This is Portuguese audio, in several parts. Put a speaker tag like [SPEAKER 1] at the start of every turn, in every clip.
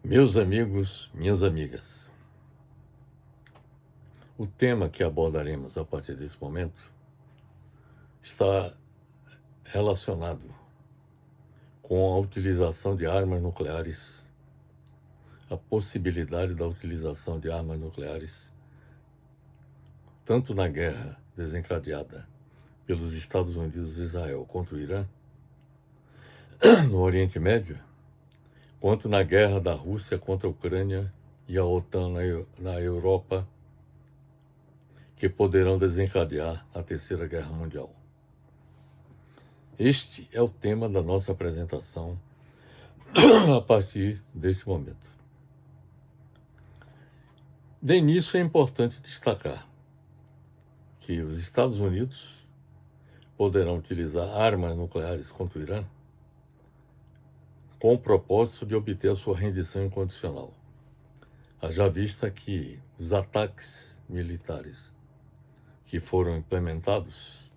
[SPEAKER 1] Meus amigos, minhas amigas, o tema que abordaremos a partir desse momento está relacionado com a utilização de armas nucleares, a possibilidade da utilização de armas nucleares, tanto na guerra desencadeada pelos Estados Unidos e Israel contra o Irã, no Oriente Médio, quanto na guerra da Rússia contra a Ucrânia e a OTAN na Europa, que poderão desencadear a Terceira Guerra Mundial. Este é o tema da nossa apresentação a partir deste momento. De início, é importante destacar que os Estados Unidos poderão utilizar armas nucleares contra o Irã com o propósito de obter a sua rendição incondicional. Haja vista que os ataques militares que foram implementados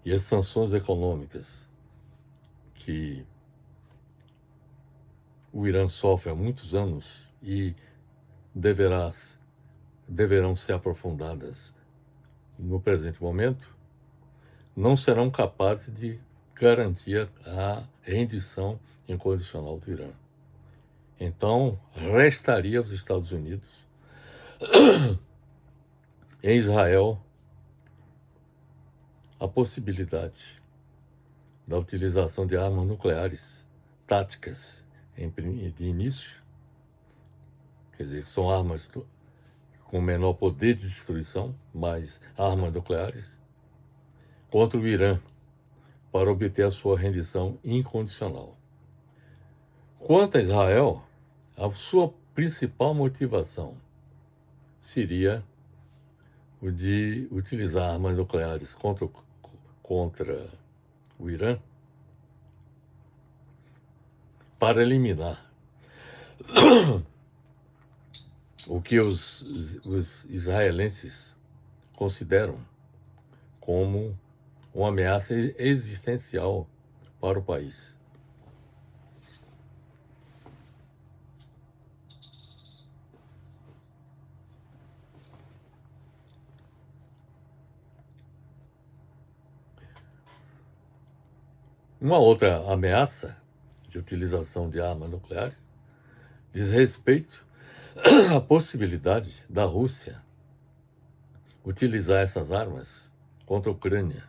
[SPEAKER 1] e as sanções econômicas que o Irã sofre há muitos anos e deverão ser aprofundadas no presente momento, não serão capazes de garantir a rendição incondicional do Irã. Então, restaria aos Estados Unidos, em Israel, a possibilidade da utilização de armas nucleares táticas de início, quer dizer, são armas com menor poder de destruição, mas armas nucleares, contra o Irã, para obter a sua rendição incondicional. Quanto a Israel, a sua principal motivação seria o de utilizar armas nucleares contra o Irã para eliminar o que os israelenses consideram como uma ameaça existencial para o país. Uma outra ameaça de utilização de armas nucleares diz respeito à possibilidade da Rússia utilizar essas armas contra a Ucrânia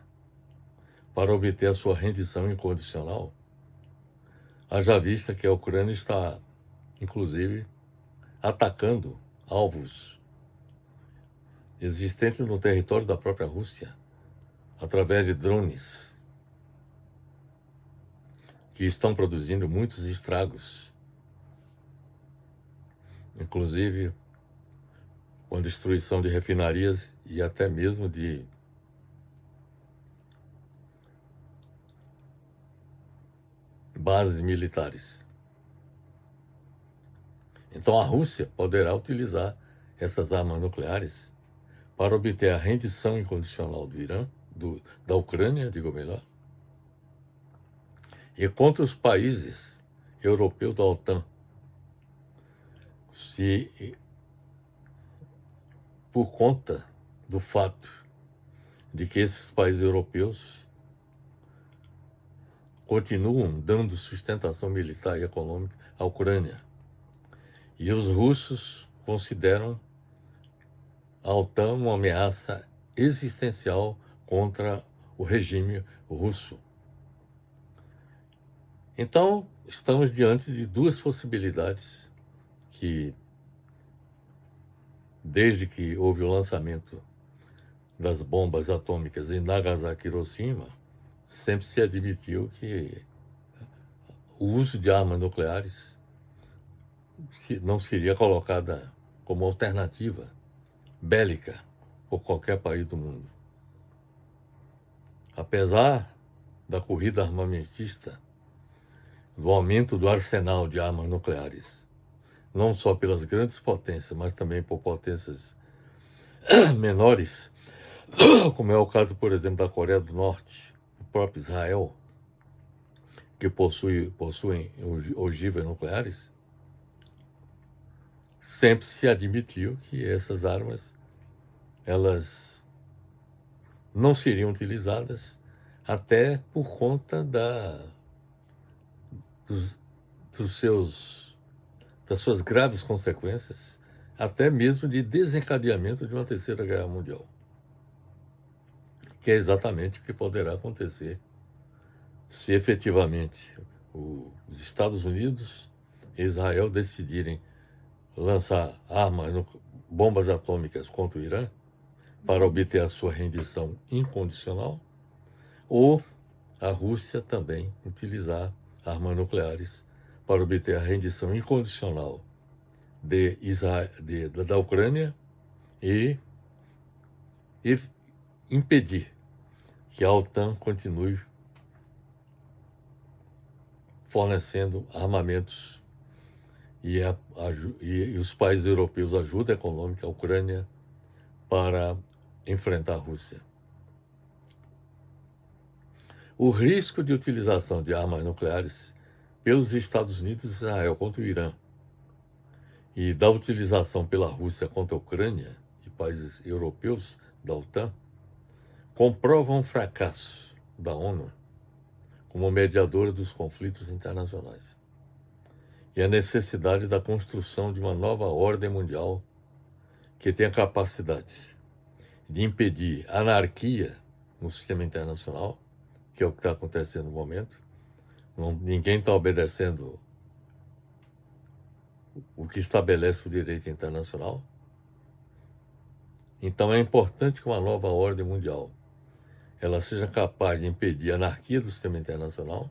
[SPEAKER 1] para obter a sua rendição incondicional, haja vista que a Ucrânia está, inclusive, atacando alvos existentes no território da própria Rússia, através de drones, que estão produzindo muitos estragos, inclusive com a destruição de refinarias e até mesmo de bases militares. Então a Rússia poderá utilizar essas armas nucleares para obter a rendição incondicional do Irã, da Ucrânia, digo melhor, e contra os países europeus da OTAN, por conta do fato de que esses países europeus continuam dando sustentação militar e econômica à Ucrânia. E os russos consideram a OTAN uma ameaça existencial contra o regime russo. Então, estamos diante de duas possibilidades que, desde que houve o lançamento das bombas atômicas em Nagasaki e Hiroshima, sempre se admitiu que o uso de armas nucleares não seria colocada como alternativa bélica por qualquer país do mundo. Apesar da corrida armamentista, do aumento do arsenal de armas nucleares, não só pelas grandes potências, mas também por potências menores, como é o caso, por exemplo, da Coreia do Norte, o próprio Israel, que possuem ogivas nucleares, sempre se admitiu que essas armas elas não seriam utilizadas até por conta dos, das suas graves consequências, até mesmo de desencadeamento de uma terceira guerra mundial, que é exatamente o que poderá acontecer se efetivamente os Estados Unidos e Israel decidirem lançar bombas atômicas contra o Irã para obter a sua rendição incondicional, ou a Rússia também utilizar armas nucleares para obter a rendição incondicional da Ucrânia e impedir que a OTAN continue fornecendo armamentos e os países europeus ajuda econômica à Ucrânia para enfrentar a Rússia. O risco de utilização de armas nucleares pelos Estados Unidos e Israel contra o Irã e da utilização pela Rússia contra a Ucrânia e países europeus da OTAN comprovam o fracasso da ONU como mediadora dos conflitos internacionais e a necessidade da construção de uma nova ordem mundial que tenha capacidade de impedir anarquia no sistema internacional, que é o que está acontecendo no momento. Ninguém está obedecendo o que estabelece o direito internacional. Então é importante que uma nova ordem mundial ela seja capaz de impedir a anarquia do sistema internacional,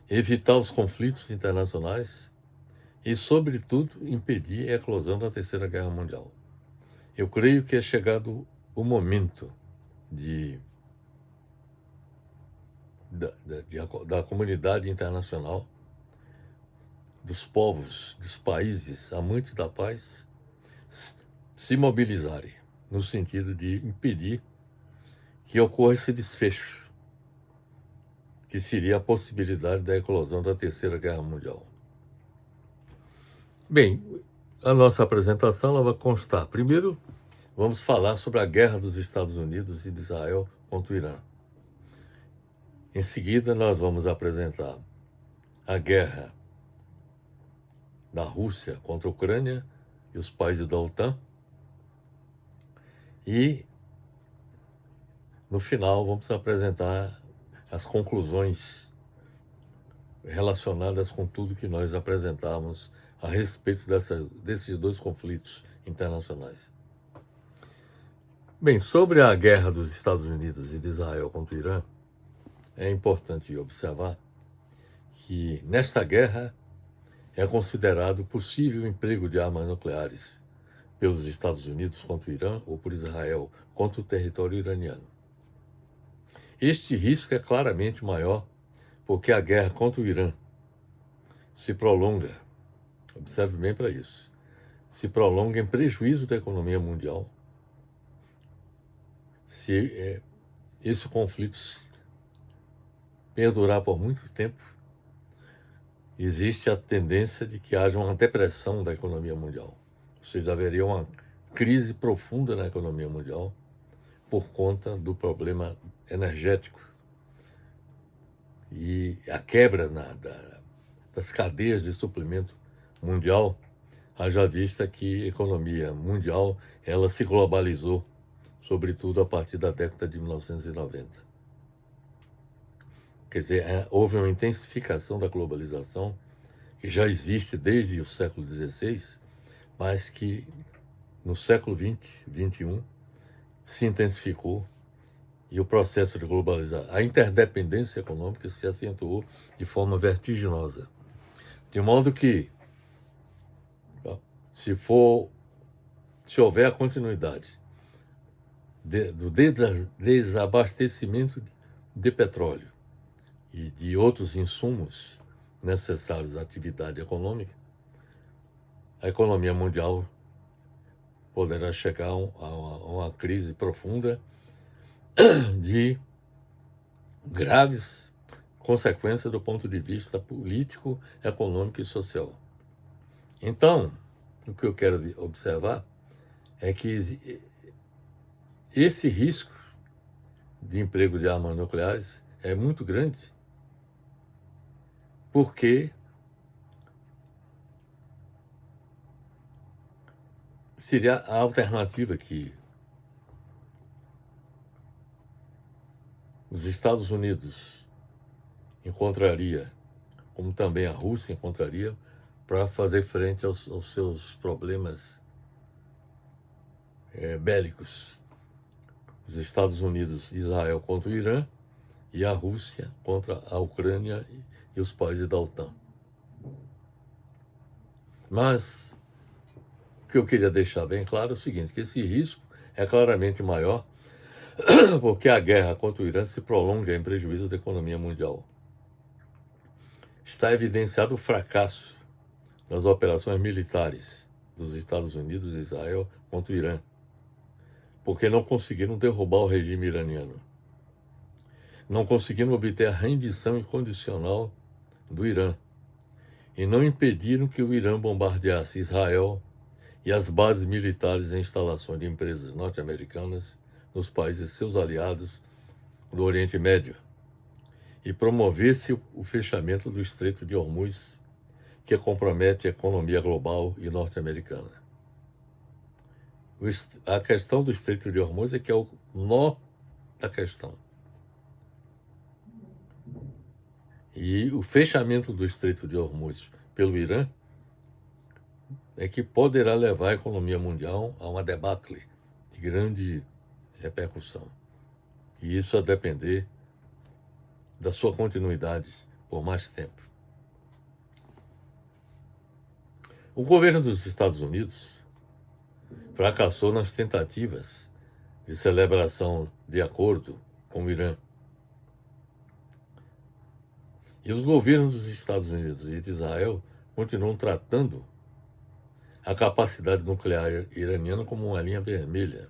[SPEAKER 1] evitar os conflitos internacionais e, sobretudo, impedir a eclosão da Terceira Guerra Mundial. Eu creio que é chegado o momento da comunidade internacional, dos povos, dos países amantes da paz, se mobilizarem no sentido de impedir que ocorra esse desfecho, que seria a possibilidade da eclosão da Terceira Guerra Mundial. Bem, a nossa apresentação ela vai constar. Primeiro, vamos falar sobre a guerra dos Estados Unidos e de Israel contra o Irã. Em seguida, nós vamos apresentar a guerra da Rússia contra a Ucrânia e os países da OTAN. E, no final, vamos apresentar as conclusões relacionadas com tudo que nós apresentamos a respeito desses dois conflitos internacionais. Bem, sobre a guerra dos Estados Unidos e de Israel contra o Irã, é importante observar que nesta guerra é considerado possível o emprego de armas nucleares pelos Estados Unidos contra o Irã ou por Israel contra o território iraniano. Este risco é claramente maior porque a guerra contra o Irã se prolonga, observe bem para isso, se prolonga em prejuízo da economia mundial se esse conflito perdurar por muito tempo. Existe a tendência de que haja uma depressão da economia mundial. Ou seja, haveria uma crise profunda na economia mundial por conta do problema energético e a quebra das cadeias de suprimento mundial, haja vista que a economia mundial ela se globalizou, sobretudo a partir da década de 1990. Quer dizer, houve uma intensificação da globalização que já existe desde o século XVI, mas que no século XX, XXI, se intensificou e o processo de globalização, a interdependência econômica se acentuou de forma vertiginosa. De modo que, se houver a continuidade do desabastecimento de petróleo e de outros insumos necessários à atividade econômica, a economia mundial poderá chegar a uma crise profunda de graves consequências do ponto de vista político, econômico e social. Então, o que eu quero observar é que esse risco de emprego de armas nucleares é muito grande, porque seria a alternativa que os Estados Unidos encontraria, como também a Rússia encontraria, para fazer frente aos seus problemas bélicos. Os Estados Unidos, Israel contra o Irã e a Rússia contra a Ucrânia e os países da OTAN. Mas o que eu queria deixar bem claro é o seguinte, que esse risco é claramente maior porque a guerra contra o Irã se prolonga em prejuízo da economia mundial. Está evidenciado o fracasso das operações militares dos Estados Unidos e Israel contra o Irã, porque não conseguiram derrubar o regime iraniano. Não conseguiram obter a rendição incondicional do Irã e não impediram que o Irã bombardeasse Israel e as bases militares e instalações de empresas norte-americanas nos países seus aliados do Oriente Médio e promovesse o fechamento do Estreito de Hormuz, que compromete a economia global e norte-americana. A questão do Estreito de Hormuz é que é o nó da questão. E o fechamento do Estreito de Hormuz pelo Irã é que poderá levar a economia mundial a uma debacle de grande repercussão. E isso a depender da sua continuidade por mais tempo. O governo dos Estados Unidos fracassou nas tentativas de celebração de acordo com o Irã. E os governos dos Estados Unidos e de Israel continuam tratando a capacidade nuclear iraniana como uma linha vermelha.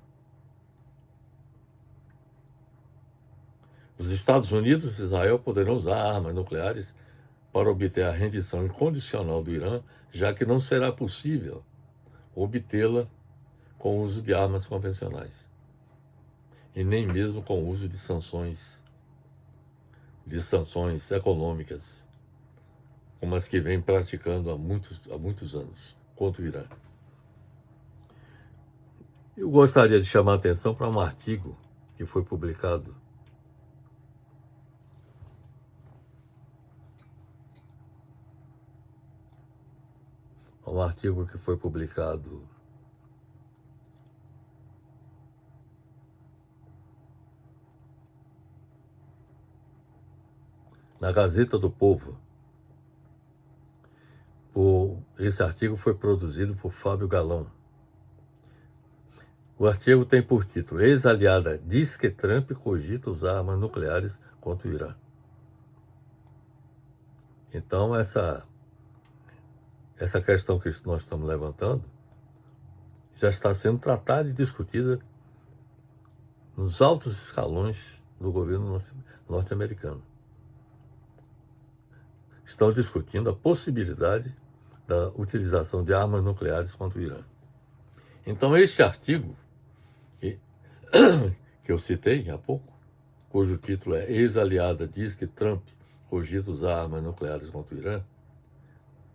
[SPEAKER 1] Os Estados Unidos e Israel poderão usar armas nucleares para obter a rendição incondicional do Irã, já que não será possível obtê-la com o uso de armas convencionais, e nem mesmo com o uso de sanções econômicas, como as que vem praticando há muitos anos contra o Irã. Eu gostaria de chamar a atenção para um artigo que foi publicado na Gazeta do Povo. Esse artigo foi produzido por Fábio Galão. O artigo tem por título: Ex-aliada diz que Trump cogita usar armas nucleares contra o Irã. Então, essa questão que nós estamos levantando já está sendo tratada e discutida nos altos escalões do governo norte-americano. Estão discutindo a possibilidade da utilização de armas nucleares contra o Irã. Então, este artigo que eu citei há pouco, cujo título é Ex-aliada diz que Trump cogita usar armas nucleares contra o Irã,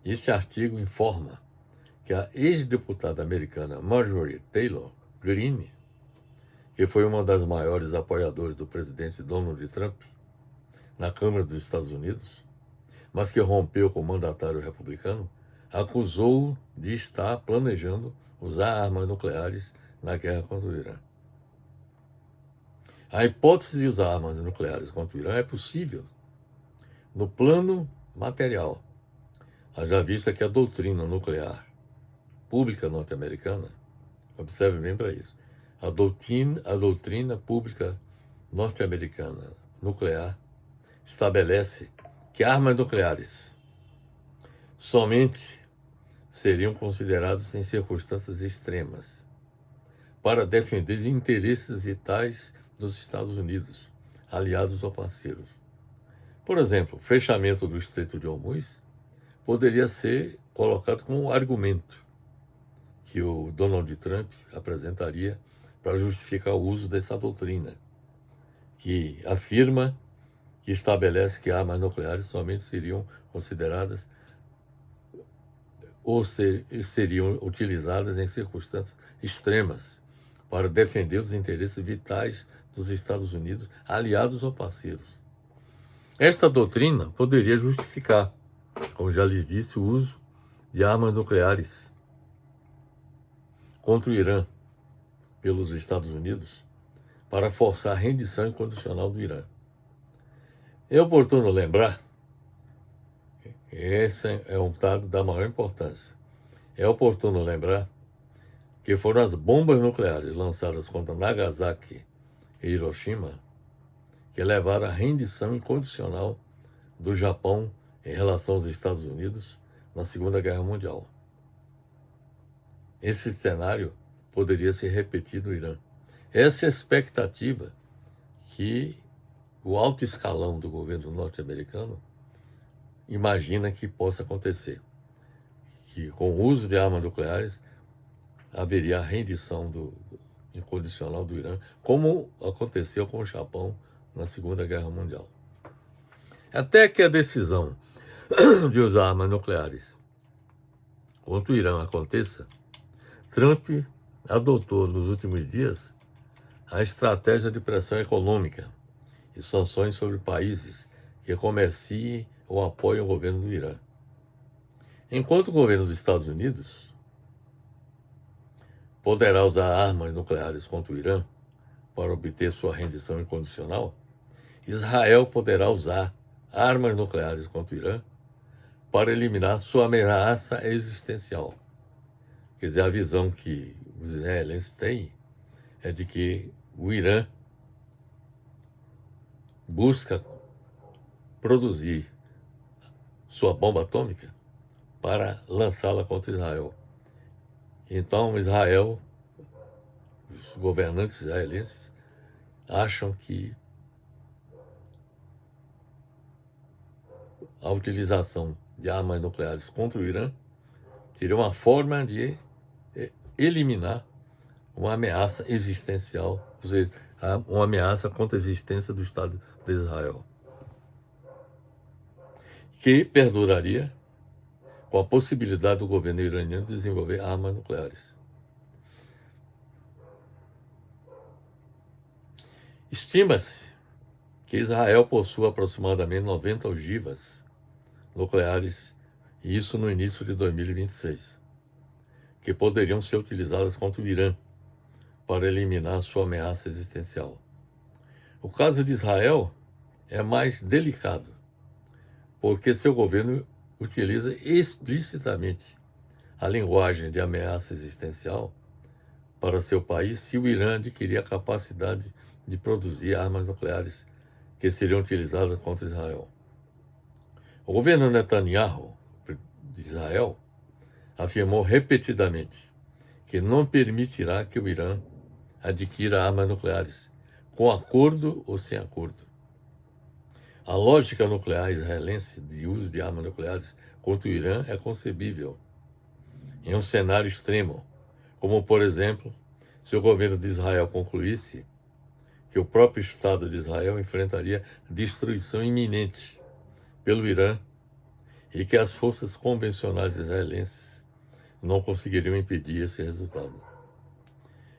[SPEAKER 1] este artigo informa que a ex-deputada americana Marjorie Taylor Greene, que foi uma das maiores apoiadoras do presidente Donald Trump na Câmara dos Estados Unidos, mas que rompeu com o mandatário republicano, acusou de estar planejando usar armas nucleares na guerra contra o Irã. A hipótese de usar armas nucleares contra o Irã é possível no plano material, haja vista que a doutrina nuclear pública norte-americana, observe bem para isso, a doutrina pública norte-americana nuclear estabelece que armas nucleares somente seriam consideradas em circunstâncias extremas para defender interesses vitais dos Estados Unidos, aliados ou parceiros. Por exemplo, o fechamento do Estreito de Hormuz poderia ser colocado como um argumento que o Donald Trump apresentaria para justificar o uso dessa doutrina, que afirma que estabelece que armas nucleares somente seriam consideradas ou seriam utilizadas em circunstâncias extremas para defender os interesses vitais dos Estados Unidos, aliados ou parceiros. Esta doutrina poderia justificar, como já lhes disse, o uso de armas nucleares contra o Irã pelos Estados Unidos para forçar a rendição incondicional do Irã. É oportuno lembrar, esse é um dado da maior importância, é oportuno lembrar que foram as bombas nucleares lançadas contra Nagasaki e Hiroshima que levaram à rendição incondicional do Japão em relação aos Estados Unidos na Segunda Guerra Mundial. Esse cenário poderia se repetir no Irã. Essa é a expectativa que o alto escalão do governo norte-americano imagina que possa acontecer, que com o uso de armas nucleares haveria a rendição incondicional do Irã, como aconteceu com o Japão na Segunda Guerra Mundial. Até que a decisão de usar armas nucleares contra o Irã aconteça, Trump adotou nos últimos dias a estratégia de pressão econômica e sanções sobre países que comerciem ou apoiem o governo do Irã. Enquanto o governo dos Estados Unidos poderá usar armas nucleares contra o Irã para obter sua rendição incondicional, Israel poderá usar armas nucleares contra o Irã para eliminar sua ameaça existencial. Quer dizer, a visão que os israelenses têm é de que o Irã busca produzir sua bomba atômica para lançá-la contra Israel. Então, Israel, os governantes israelenses, acham que a utilização de armas nucleares contra o Irã seria uma forma de eliminar uma ameaça existencial, ou seja, uma ameaça contra a existência do Estado de Israel, que perduraria com a possibilidade do governo iraniano desenvolver armas nucleares. Estima-se que Israel possua aproximadamente 90 ogivas nucleares, e isso no início de 2026, que poderiam ser utilizadas contra o Irã para eliminar sua ameaça existencial. O caso de Israel é mais delicado, porque seu governo utiliza explicitamente a linguagem de ameaça existencial para seu país se o Irã adquirir a capacidade de produzir armas nucleares que seriam utilizadas contra Israel. O governo Netanyahu de Israel afirmou repetidamente que não permitirá que o Irã adquira armas nucleares, com acordo ou sem acordo. A lógica nuclear israelense de uso de armas nucleares contra o Irã é concebível em um cenário extremo, como, por exemplo, se o governo de Israel concluísse que o próprio Estado de Israel enfrentaria destruição iminente pelo Irã e que as forças convencionais israelenses não conseguiriam impedir esse resultado.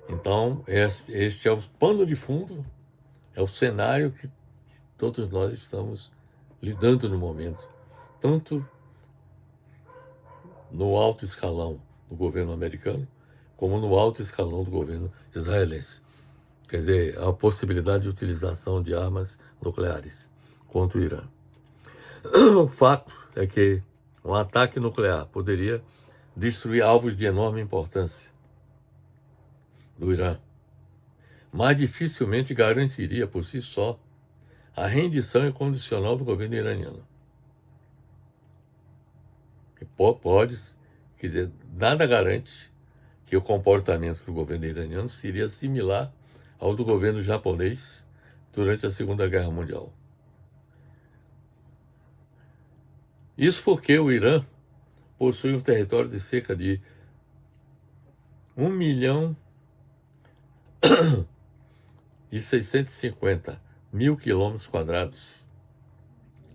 [SPEAKER 1] Então, este é o pano de fundo, é o cenário que todos nós estamos lidando no momento, tanto no alto escalão do governo americano, como no alto escalão do governo israelense. Quer dizer, a possibilidade de utilização de armas nucleares contra o Irã. O fato é que um ataque nuclear poderia destruir alvos de enorme importância do Irã, mas dificilmente garantiria por si só a rendição incondicional do governo iraniano. Quer dizer, nada garante que o comportamento do governo iraniano seria similar ao do governo japonês durante a Segunda Guerra Mundial. Isso porque o Irã possui um território de cerca de 1.650.000 quilômetros quadrados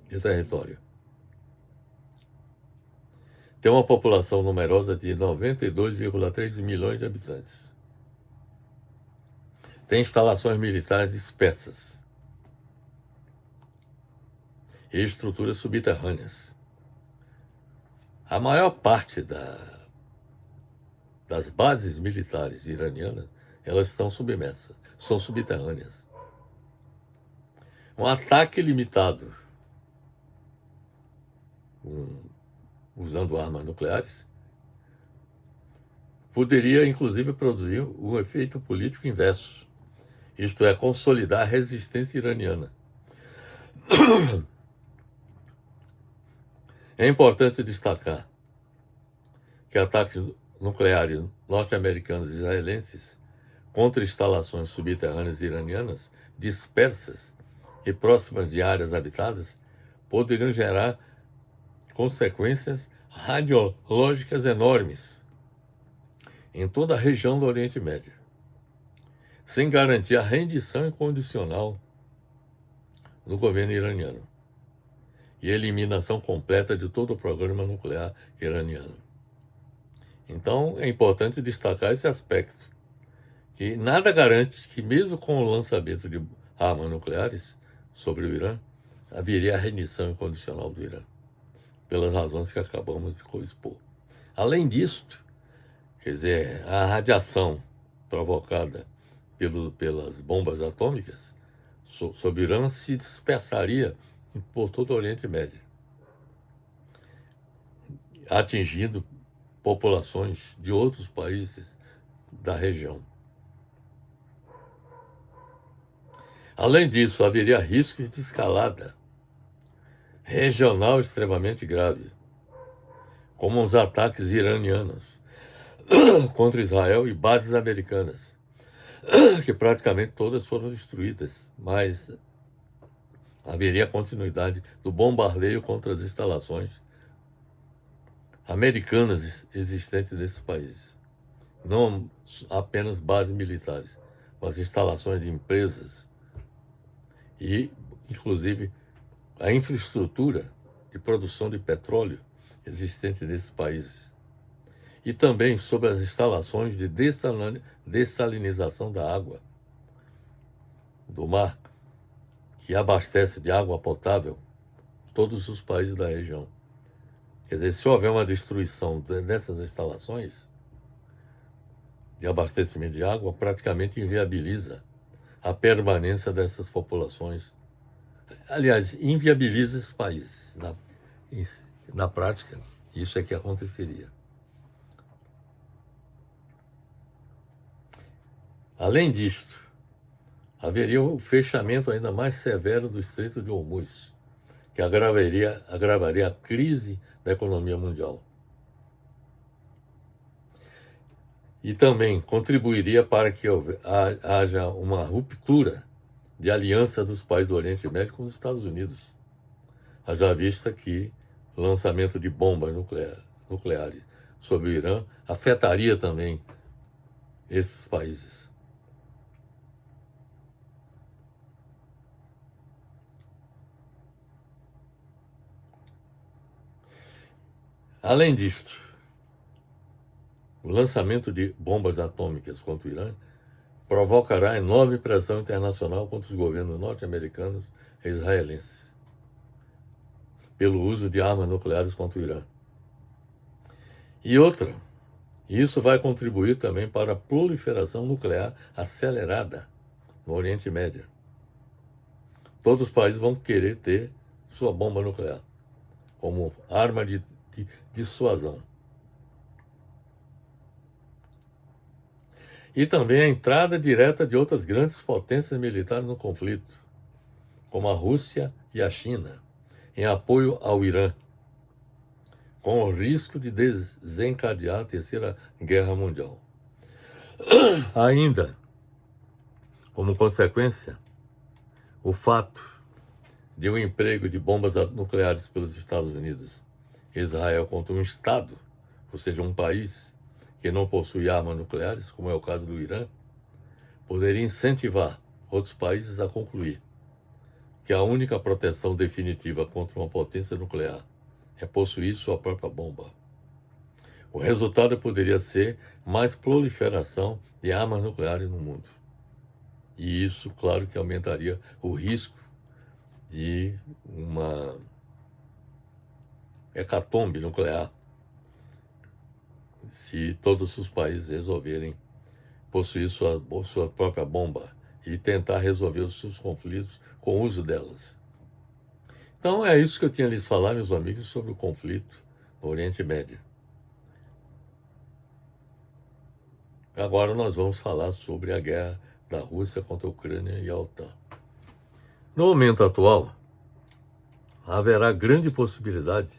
[SPEAKER 1] de território. Tem uma população numerosa de 92,3 milhões de habitantes. Tem instalações militares dispersas e estruturas subterrâneas. A maior parte das bases militares iranianas, elas estão submersas, são subterrâneas. Um ataque limitado, usando armas nucleares, poderia inclusive produzir um efeito político inverso, isto é, consolidar a resistência iraniana. É importante destacar que ataques nucleares norte-americanos e israelenses contra instalações subterrâneas iranianas dispersas e próximas de áreas habitadas poderiam gerar consequências radiológicas enormes em toda a região do Oriente Médio, sem garantir a rendição incondicional do governo iraniano e a eliminação completa de todo o programa nuclear iraniano. Então, é importante destacar esse aspecto, que nada garante que, mesmo com o lançamento de armas nucleares sobre o Irã, haveria a rendição incondicional do Irã, pelas razões que acabamos de expor. Além disto, quer dizer, a radiação provocada pelas bombas atômicas sobre o Irã se dispersaria por todo o Oriente Médio, atingindo populações de outros países da região. Além disso, haveria riscos de escalada regional extremamente grave, como os ataques iranianos contra Israel e bases americanas, que praticamente todas foram destruídas, mas haveria continuidade do bombardeio contra as instalações americanas existentes nesses países. Não apenas bases militares, mas instalações de empresas e, inclusive, a infraestrutura de produção de petróleo existente nesses países. E também sobre as instalações de dessalinização da água do mar, que abastece de água potável todos os países da região. Quer dizer, se houver uma destruição dessas instalações de abastecimento de água, praticamente inviabiliza a permanência dessas populações. Aliás, inviabiliza esses países. Na prática, isso é que aconteceria. Além disto, haveria o fechamento ainda mais severo do Estreito de Hormuz, que agravaria a crise da economia mundial. E também contribuiria para que haja uma ruptura de aliança dos países do Oriente Médio com os Estados Unidos, haja vista que o lançamento de bombas nucleares sobre o Irã afetaria também esses países. Além disto, o lançamento de bombas atômicas contra o Irã provocará enorme pressão internacional contra os governos norte-americanos e israelenses pelo uso de armas nucleares contra o Irã. E outra, isso vai contribuir também para a proliferação nuclear acelerada no Oriente Médio. Todos os países vão querer ter sua bomba nuclear como arma de dissuasão. E também a entrada direta de outras grandes potências militares no conflito, como a Rússia e a China, em apoio ao Irã, com o risco de desencadear a Terceira Guerra Mundial. Ainda, como consequência, o fato de um emprego de bombas nucleares pelos Estados Unidos e Israel contra um Estado, ou seja, um país que não possui armas nucleares, como é o caso do Irã, poderia incentivar outros países a concluir que a única proteção definitiva contra uma potência nuclear é possuir sua própria bomba. O resultado poderia ser mais proliferação de armas nucleares no mundo. E isso, claro, que aumentaria o risco de uma hecatombe nuclear se todos os países resolverem possuir sua própria bomba e tentar resolver os seus conflitos com o uso delas. Então é isso que eu tinha lhes falar, meus amigos, sobre o conflito no Oriente Médio. Agora nós vamos falar sobre a guerra da Rússia contra a Ucrânia e a OTAN. No momento atual, haverá grande possibilidade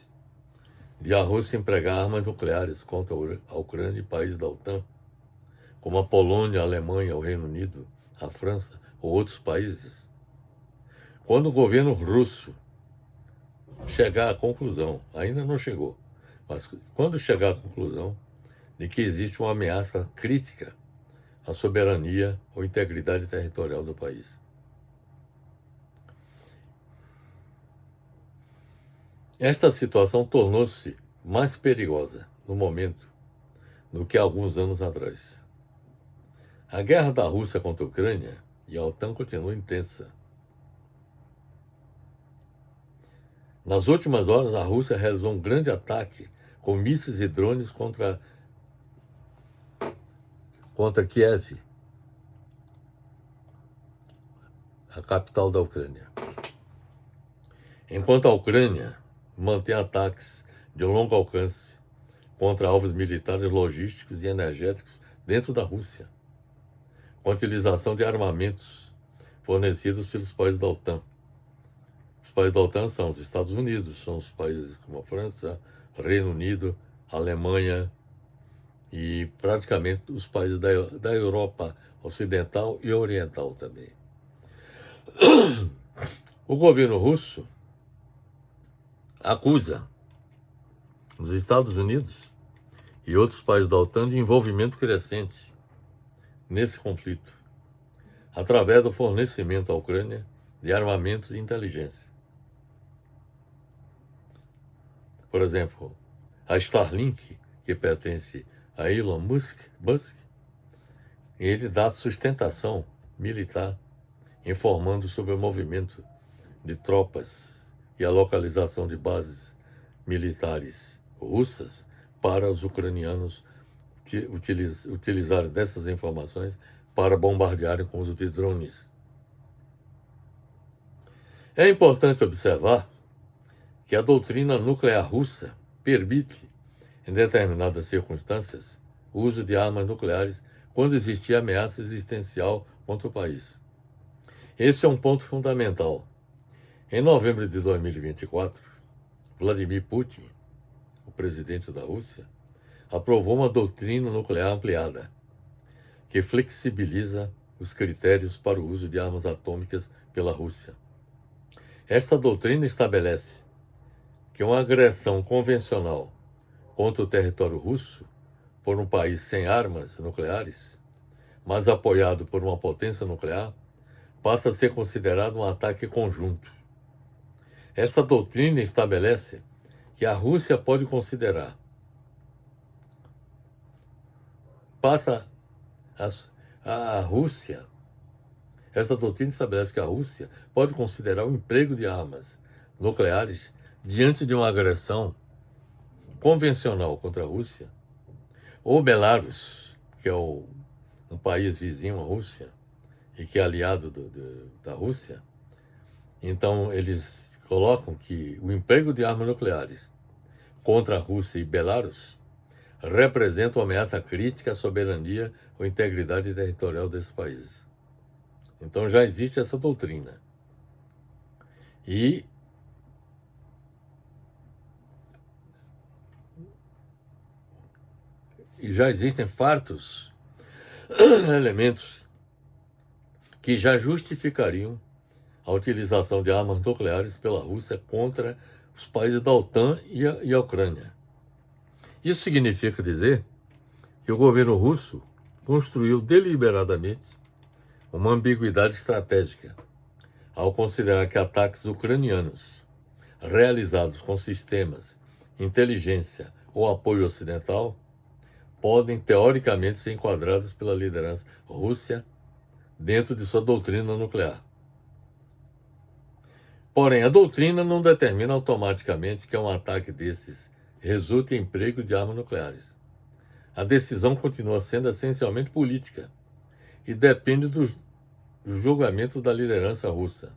[SPEAKER 1] de a Rússia empregar armas nucleares contra a Ucrânia e países da OTAN, como a Polônia, a Alemanha, o Reino Unido, a França ou outros países. Quando o governo russo chegar à conclusão, ainda não chegou, mas quando chegar à conclusão de que existe uma ameaça crítica à soberania ou integridade territorial do país. Esta situação tornou-se mais perigosa no momento do que alguns anos atrás. A guerra da Rússia contra a Ucrânia e a OTAN continua intensa. Nas últimas horas, a Rússia realizou um grande ataque com mísseis e drones contra Kiev, a capital da Ucrânia. Enquanto a Ucrânia mantém ataques de longo alcance contra alvos militares, logísticos e energéticos dentro da Rússia, com a utilização de armamentos fornecidos pelos países da OTAN. Os países da OTAN são os Estados Unidos, são os países como a França, Reino Unido, Alemanha e praticamente os países da Europa Ocidental e Oriental também. O governo russo acusa os Estados Unidos e outros países da OTAN de envolvimento crescente nesse conflito, através do fornecimento à Ucrânia de armamentos e inteligência. Por exemplo, a Starlink, que pertence a Elon Musk, ele dá sustentação militar, informando sobre o movimento de tropas e a localização de bases militares russas para os ucranianos utilizarem dessas informações para bombardearem com o uso de drones. É importante observar que a doutrina nuclear russa permite, em determinadas circunstâncias, o uso de armas nucleares quando existir ameaça existencial contra o país. Esse é um ponto fundamental. Em novembro de 2024, Vladimir Putin, o presidente da Rússia, aprovou uma doutrina nuclear ampliada, que flexibiliza os critérios para o uso de armas atômicas pela Rússia. Esta doutrina estabelece que uma agressão convencional contra o território russo por um país sem armas nucleares, mas apoiado por uma potência nuclear, passa a ser considerado um ataque conjunto. Esta doutrina estabelece que a Rússia pode considerar esta doutrina estabelece que a Rússia pode considerar o emprego de armas nucleares diante de uma agressão convencional contra a Rússia, ou Belarus, que é um país vizinho à Rússia e que é aliado da Rússia. Então, eles colocam que o emprego de armas nucleares contra a Rússia e Belarus representa uma ameaça crítica à soberania ou integridade territorial desses países. Então, já existe essa doutrina. E já existem fartos elementos que já justificariam a utilização de armas nucleares pela Rússia contra os países da OTAN e a Ucrânia. Isso significa dizer que o governo russo construiu deliberadamente uma ambiguidade estratégica ao considerar que ataques ucranianos realizados com sistemas, inteligência ou apoio ocidental podem teoricamente ser enquadrados pela liderança russa dentro de sua doutrina nuclear. Porém, a doutrina não determina automaticamente que um ataque desses resulte em emprego de armas nucleares. A decisão continua sendo essencialmente política e depende do julgamento da liderança russa.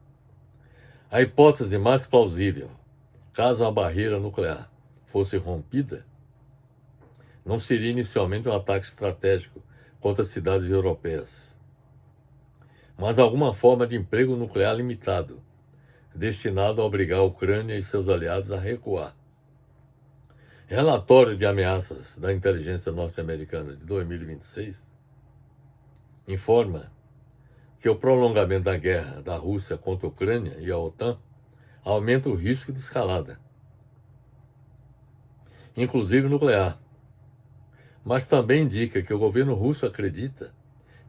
[SPEAKER 1] A hipótese mais plausível, caso a barreira nuclear fosse rompida, não seria inicialmente um ataque estratégico contra cidades europeias, mas alguma forma de emprego nuclear limitado, destinado a obrigar a Ucrânia e seus aliados a recuar. Relatório de ameaças da inteligência norte-americana de 2026 informa que o prolongamento da guerra da Rússia contra a Ucrânia e a OTAN aumenta o risco de escalada, inclusive nuclear, mas também indica que o governo russo acredita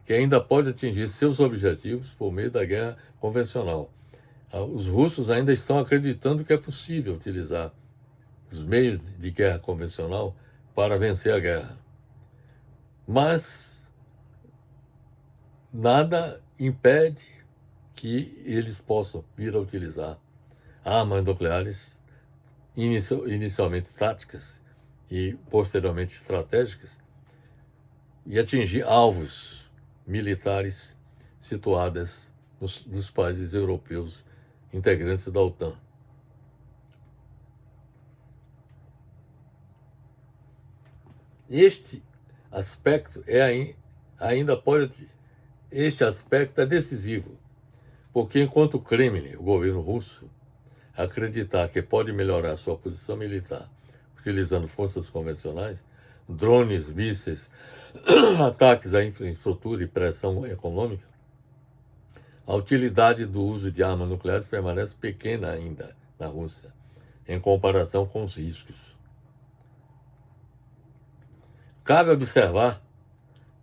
[SPEAKER 1] que ainda pode atingir seus objetivos por meio da guerra convencional. Os russos ainda estão acreditando que é possível utilizar os meios de guerra convencional para vencer a guerra. Mas nada impede que eles possam vir a utilizar armas nucleares, inicialmente táticas e posteriormente estratégicas, e atingir alvos militares situados nos países europeus integrantes da OTAN. Este aspecto este aspecto é decisivo, porque enquanto o Kremlin, o governo russo, acreditar que pode melhorar sua posição militar utilizando forças convencionais, drones, mísseis, ataques à infraestrutura e pressão econômica, a utilidade do uso de armas nucleares permanece pequena ainda na Rússia, em comparação com os riscos. Cabe observar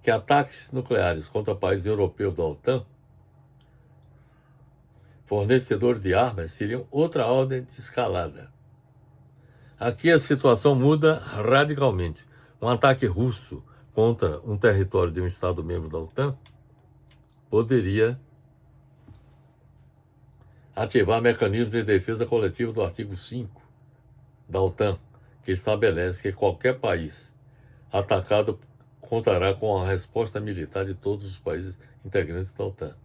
[SPEAKER 1] que ataques nucleares contra países europeus da OTAN, fornecedores de armas, seriam outra ordem de escalada. Aqui a situação muda radicalmente. Um ataque russo contra um território de um Estado membro da OTAN poderia ativar mecanismos de defesa coletiva do artigo 5 da OTAN, que estabelece que qualquer país atacado contará com a resposta militar de todos os países integrantes da OTAN.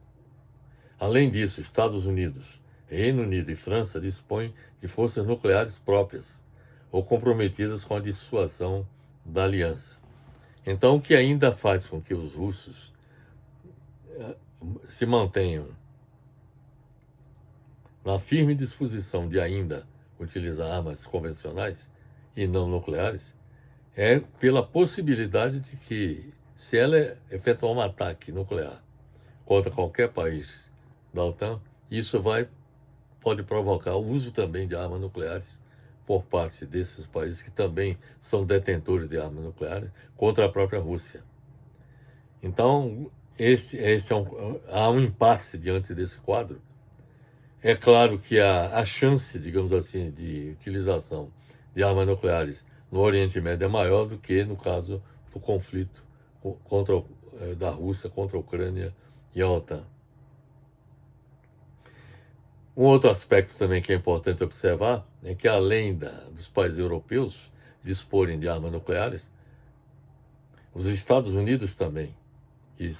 [SPEAKER 1] Além disso, Estados Unidos, Reino Unido e França dispõem de forças nucleares próprias ou comprometidas com a dissuasão da aliança. Então, o que ainda faz com que os russos se mantenham na firme disposição de ainda utilizar armas convencionais e não nucleares é pela possibilidade de que, se ela efetuar um ataque nuclear contra qualquer país da OTAN, isso pode provocar o uso também de armas nucleares por parte desses países que também são detentores de armas nucleares contra a própria Rússia. Então, há um impasse diante desse quadro. É claro que a chance, digamos assim, de utilização de armas nucleares no Oriente Médio é maior do que no caso do conflito da Rússia contra a Ucrânia e a OTAN. Um outro aspecto também que é importante observar é que, além dos países europeus disporem de armas nucleares, os Estados Unidos também, que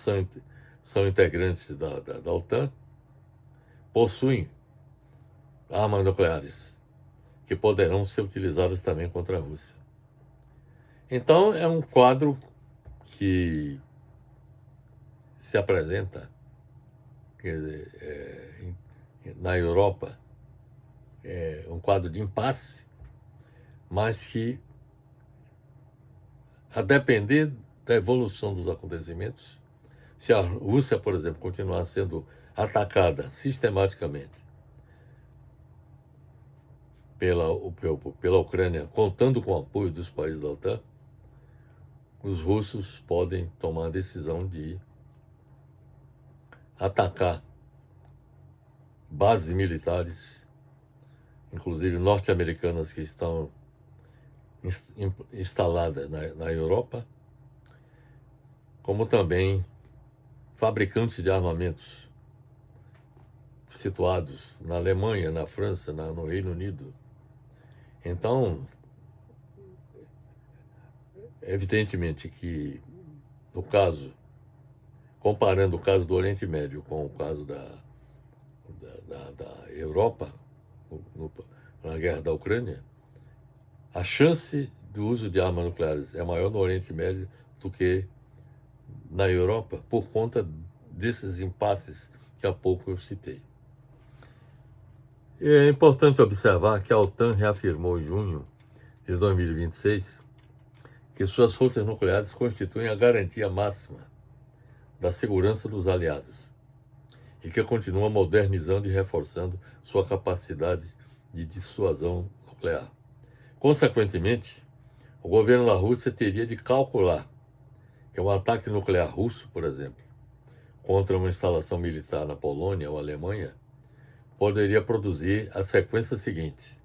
[SPEAKER 1] são integrantes da OTAN, possuem armas nucleares que poderão ser utilizadas também contra a Rússia. Então, é um quadro que se apresenta, quer dizer, na Europa, um quadro de impasse, mas que, a depender da evolução dos acontecimentos, se a Rússia, por exemplo, continuar sendo atacada sistematicamente pela Ucrânia, contando com o apoio dos países da OTAN, os russos podem tomar a decisão de atacar bases militares, inclusive norte-americanas, que estão instaladas na Europa, como também fabricantes de armamentos situados na Alemanha, na França, no Reino Unido. Então, evidentemente que, no caso, comparando o caso do Oriente Médio com o caso da Europa, na guerra da Ucrânia, a chance do uso de armas nucleares é maior no Oriente Médio do que na Europa, por conta desses impasses que há pouco eu citei. E é importante observar que a OTAN reafirmou em junho de 2026 que suas forças nucleares constituem a garantia máxima da segurança dos aliados e que continua modernizando e reforçando sua capacidade de dissuasão nuclear. Consequentemente, o governo da Rússia teria de calcular que um ataque nuclear russo, por exemplo, contra uma instalação militar na Polônia ou Alemanha, poderia produzir a sequência seguinte: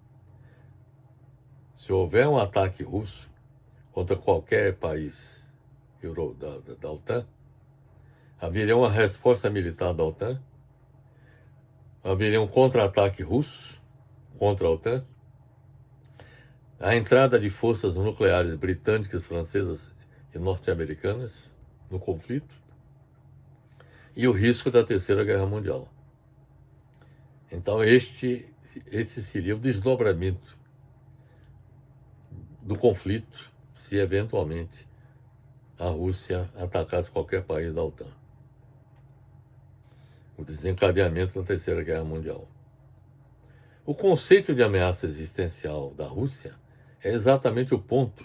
[SPEAKER 1] se houver um ataque russo contra qualquer país da OTAN, haveria uma resposta militar da OTAN, haveria um contra-ataque russo contra a OTAN, a entrada de forças nucleares britânicas, francesas e norte-americanas no conflito e o risco da Terceira Guerra Mundial. Então, esse seria o desdobramento do conflito se, eventualmente, a Rússia atacasse qualquer país da OTAN. O desencadeamento da Terceira Guerra Mundial. O conceito de ameaça existencial da Rússia é exatamente o ponto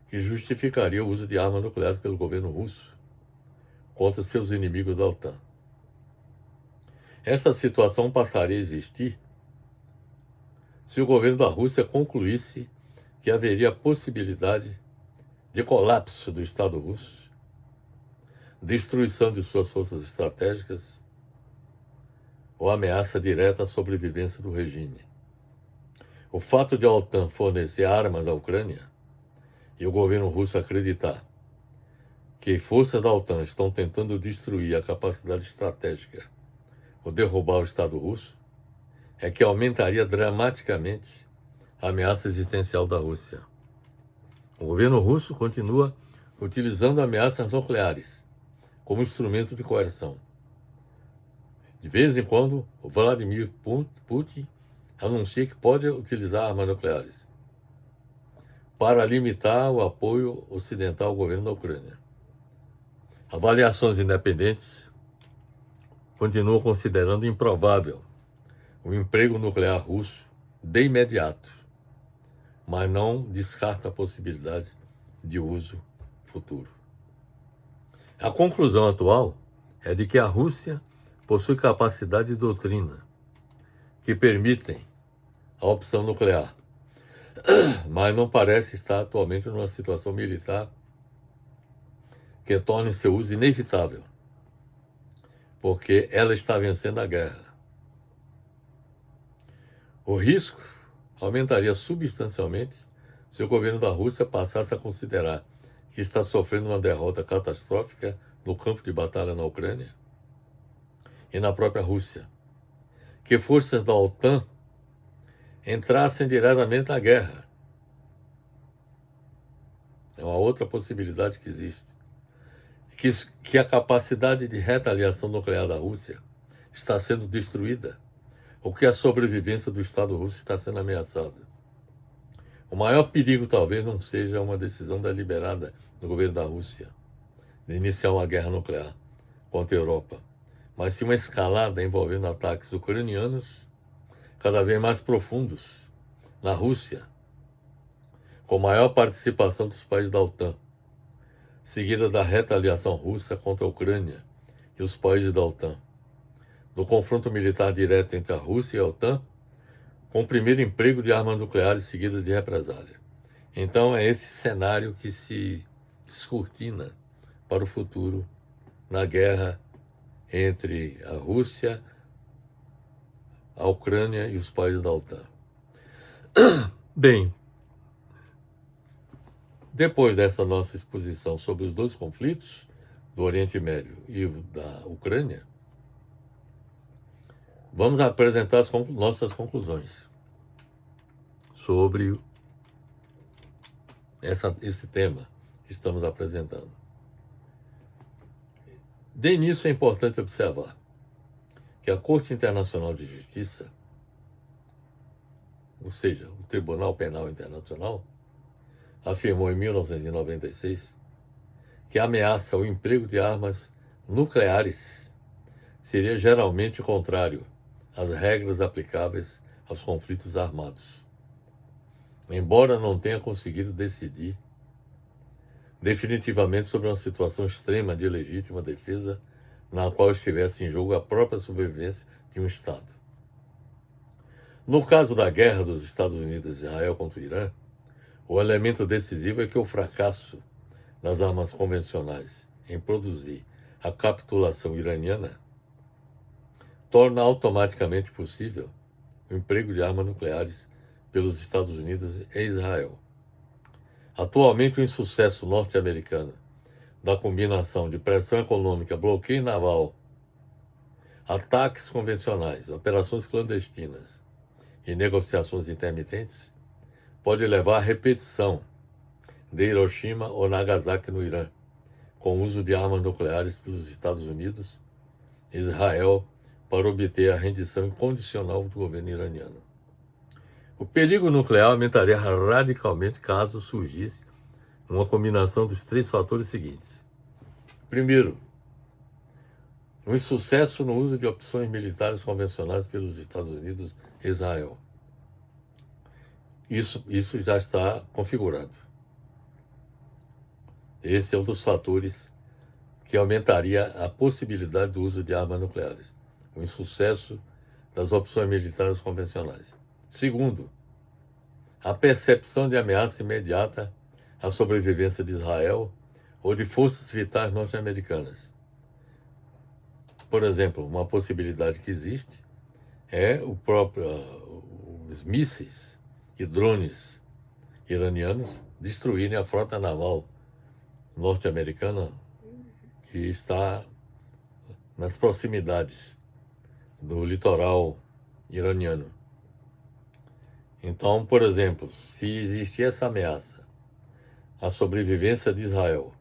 [SPEAKER 1] que justificaria o uso de armas nucleares pelo governo russo contra seus inimigos da OTAN. Essa situação passaria a existir se o governo da Rússia concluísse que haveria possibilidade de colapso do Estado russo, destruição de suas forças estratégicas ou ameaça direta à sobrevivência do regime. O fato de a OTAN fornecer armas à Ucrânia e o governo russo acreditar que forças da OTAN estão tentando destruir a capacidade estratégica ou derrubar o Estado russo é que aumentaria dramaticamente a ameaça existencial da Rússia. O governo russo continua utilizando ameaças nucleares como instrumento de coerção. De vez em quando, o Vladimir Putin anuncia que pode utilizar armas nucleares para limitar o apoio ocidental ao governo da Ucrânia. Avaliações independentes continuam considerando improvável o emprego nuclear russo de imediato, mas não descarta a possibilidade de uso futuro. A conclusão atual é de que a Rússia possui capacidade de doutrina que permitem a opção nuclear, mas não parece estar atualmente numa situação militar que torne seu uso inevitável, porque ela está vencendo a guerra. O risco aumentaria substancialmente se o governo da Rússia passasse a considerar que está sofrendo uma derrota catastrófica no campo de batalha na Ucrânia e na própria Rússia, que forças da OTAN entrassem diretamente na guerra. É uma outra possibilidade que existe. Que a capacidade de retaliação nuclear da Rússia está sendo destruída, ou que a sobrevivência do Estado russo está sendo ameaçada. O maior perigo talvez não seja uma decisão deliberada do governo da Rússia de iniciar uma guerra nuclear contra a Europa, mas sim uma escalada envolvendo ataques ucranianos cada vez mais profundos na Rússia, com maior participação dos países da OTAN, seguida da retaliação russa contra a Ucrânia e os países da OTAN, no confronto militar direto entre a Rússia e a OTAN, com o primeiro emprego de armas nucleares seguida de represália. Então é esse cenário que se descortina para o futuro na guerra entre a Rússia, a Ucrânia e os países da OTAN. Bem, depois dessa nossa exposição sobre os dois conflitos, do Oriente Médio e da Ucrânia, vamos apresentar as nossas conclusões sobre esse tema que estamos apresentando. De início, é importante observar que a Corte Internacional de Justiça, ou seja, o Tribunal Penal Internacional, afirmou em 1996 que a ameaça ao emprego de armas nucleares seria geralmente contrário às regras aplicáveis aos conflitos armados, embora não tenha conseguido decidir definitivamente sobre uma situação extrema de legítima defesa na qual estivesse em jogo a própria sobrevivência de um Estado. No caso da guerra dos Estados Unidos e Israel contra o Irã, o elemento decisivo é que o fracasso das armas convencionais em produzir a capitulação iraniana torna automaticamente possível o emprego de armas nucleares pelos Estados Unidos e Israel. Atualmente, o insucesso norte-americano da combinação de pressão econômica, bloqueio naval, ataques convencionais, operações clandestinas e negociações intermitentes pode levar à repetição de Hiroshima ou Nagasaki no Irã, com o uso de armas nucleares pelos Estados Unidos e Israel para obter a rendição incondicional do governo iraniano. O perigo nuclear aumentaria radicalmente caso surgisse uma combinação dos três fatores seguintes. Primeiro, um insucesso no uso de opções militares convencionais pelos Estados Unidos e Israel. Isso já está configurado. Esse é um dos fatores que aumentaria a possibilidade do uso de armas nucleares. O insucesso das opções militares convencionais. Segundo, a percepção de ameaça imediata à sobrevivência de Israel ou de forças vitais norte-americanas. Por exemplo, uma possibilidade que existe é os mísseis e drones iranianos destruírem a frota naval norte-americana que está nas proximidades do litoral iraniano. Então, por exemplo, se existir essa ameaça à sobrevivência de Israel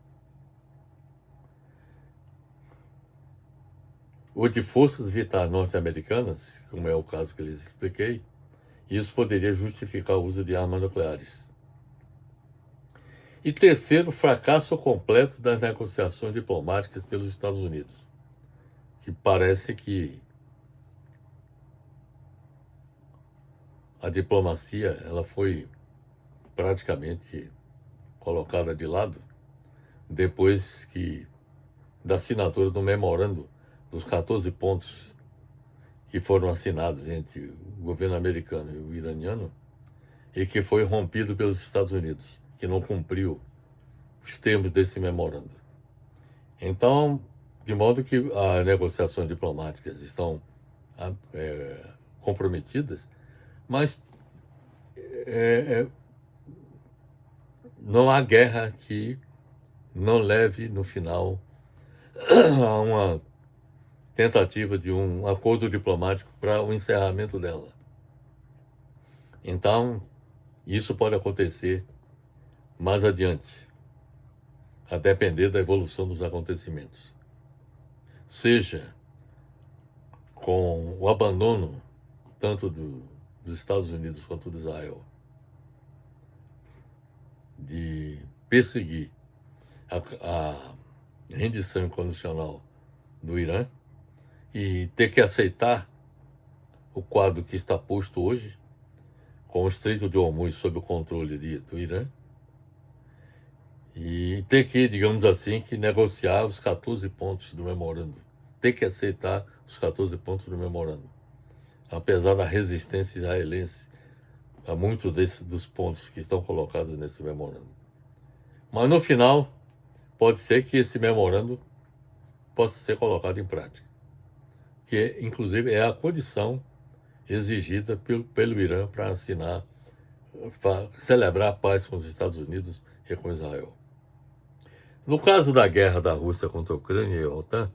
[SPEAKER 1] ou de forças vitais norte-americanas, como é o caso que lhes expliquei, isso poderia justificar o uso de armas nucleares. E terceiro, fracasso completo das negociações diplomáticas pelos Estados Unidos, que parece que a diplomacia ela foi praticamente colocada de lado depois da assinatura do memorando dos 14 pontos que foram assinados entre o governo americano e o iraniano e que foi rompido pelos Estados Unidos, que não cumpriu os termos desse memorando. Então, de modo que as negociações diplomáticas estão comprometidas, mas não há guerra que não leve, no final, a uma tentativa de um acordo diplomático para o encerramento dela. Então, isso pode acontecer mais adiante, a depender da evolução dos acontecimentos. Seja com o abandono tanto dos Estados Unidos quanto de Israel de perseguir a rendição incondicional do Irã e ter que aceitar o quadro que está posto hoje, com o Estreito de Hormuz sob o controle do Irã, e ter que, digamos assim, que negociar os 14 pontos do memorando, ter que aceitar os 14 pontos do memorando, apesar da resistência israelense a muitos dos pontos que estão colocados nesse memorando. Mas no final, pode ser que esse memorando possa ser colocado em prática, que inclusive é a condição exigida pelo Irã para assinar, para celebrar a paz com os Estados Unidos e com Israel. No caso da guerra da Rússia contra a Ucrânia e a OTAN,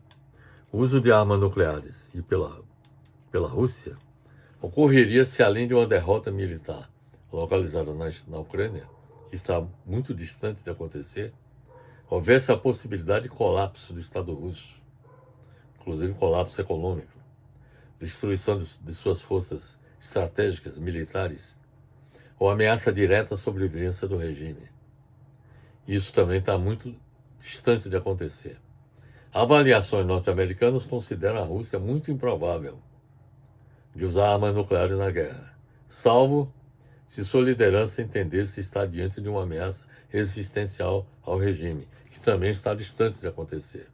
[SPEAKER 1] o uso de armas nucleares e pela Rússia ocorreria se, além de uma derrota militar localizada na Ucrânia, que está muito distante de acontecer, houvesse a possibilidade de colapso do Estado russo, inclusive colapso econômico, destruição de suas forças estratégicas, militares, ou ameaça direta à sobrevivência do regime. Isso também está muito distante de acontecer. Avaliações norte-americanas consideram a Rússia muito improvável de usar armas nucleares na guerra, salvo se sua liderança entender-se estar diante de uma ameaça existencial ao regime, que também está distante de acontecer.